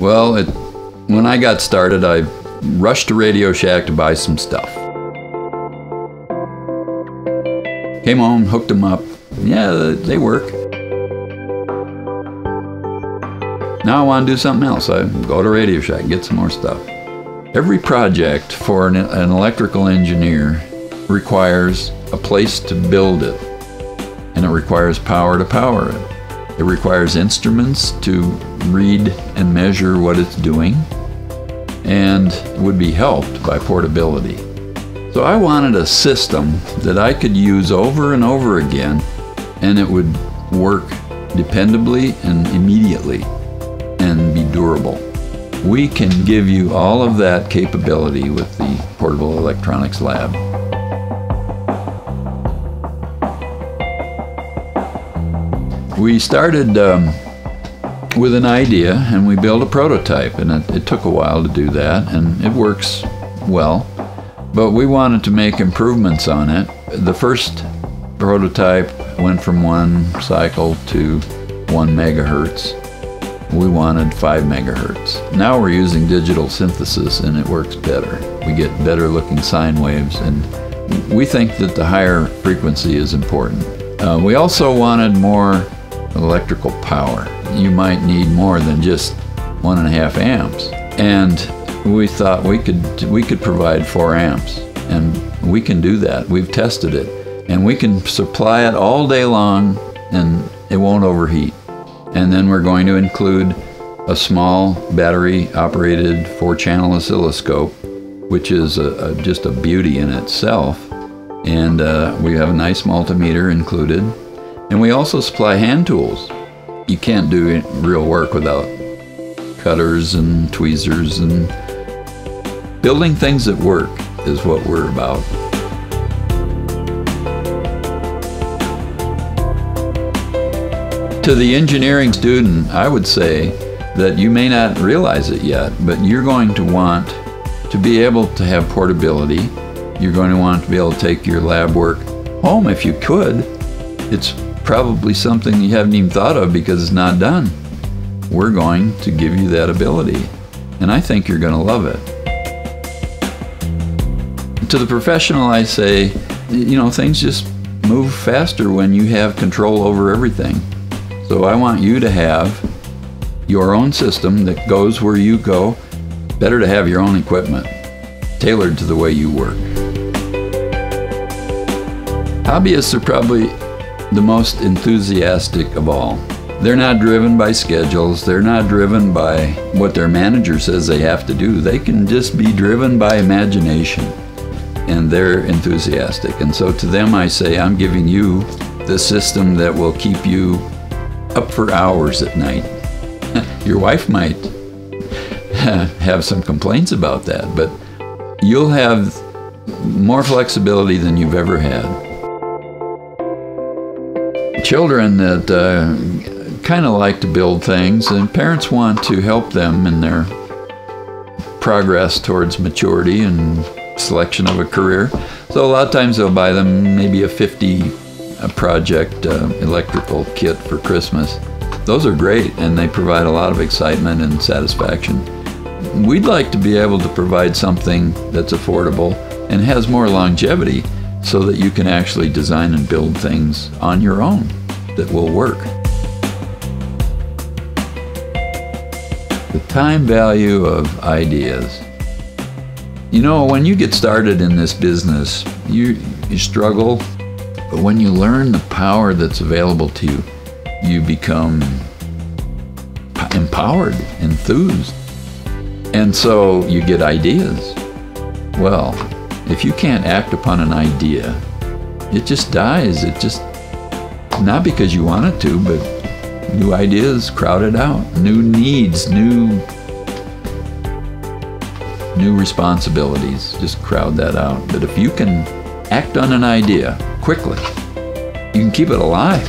Well, when I got started, I rushed to Radio Shack to buy some stuff. Came home, hooked them up. Yeah, they work. Now I want to do something else. I go to Radio Shack and get some more stuff. Every project for an electrical engineer requires a place to build it, and it requires power to power it. It requires instruments to read and measure what it's doing, and would be helped by portability. So I wanted a system that I could use over and over again, and it would work dependably and immediately and be durable. We can give you all of that capability with the Portable Electronics Lab. We started with an idea, and we built a prototype, and it took a while to do that, and it works well, but we wanted to make improvements on it. The first prototype went from 1 cycle to 1 megahertz. We wanted 5 megahertz. Now we're using digital synthesis, and it works better. We get better looking sine waves, and we think that the higher frequency is important. We also wanted more electrical power. You might need more than just 1.5 amps. And we thought we could provide 4 amps, and we can do that. We've tested it, and we can supply it all day long, and it won't overheat. And then we're going to include a small battery-operated 4-channel oscilloscope, which is just a beauty in itself. And we have a nice multimeter included. And we also supply hand tools. You can't do real work without cutters and tweezers, and building things that work is what we're about. To the engineering student, I would say that you may not realize it yet, but you're going to want to be able to have portability. You're going to want to be able to take your lab work home if you could. It's probably something you haven't even thought of because it's not done. We're going to give you that ability, and I think you're going to love it. To the professional, I say, you know, things just move faster when you have control over everything. So I want you to have your own system that goes where you go. Better to have your own equipment, tailored to the way you work. Hobbyists are probably the most enthusiastic of all. They're not driven by schedules. They're not driven by what their manager says they have to do. They can just be driven by imagination, and they're enthusiastic. And so to them I say, I'm giving you the system that will keep you up for hours at night. Your wife might have some complaints about that, but you'll have more flexibility than you've ever had. Children that kind of like to build things, and parents want to help them in their progress towards maturity and selection of a career. So a lot of times they'll buy them maybe a 50 project electrical kit for Christmas. Those are great, and they provide a lot of excitement and satisfaction. We'd like to be able to provide something that's affordable and has more longevity, so that you can actually design and build things on your own that will work. The time value of ideas. You know, when you get started in this business, you struggle, but when you learn the power that's available to you, you become empowered, enthused, and so you get ideas. Well, if you can't act upon an idea, it just dies. It just, not because you want it to, but new ideas crowd it out. New needs, new responsibilities just crowd that out. But if you can act on an idea quickly, you can keep it alive.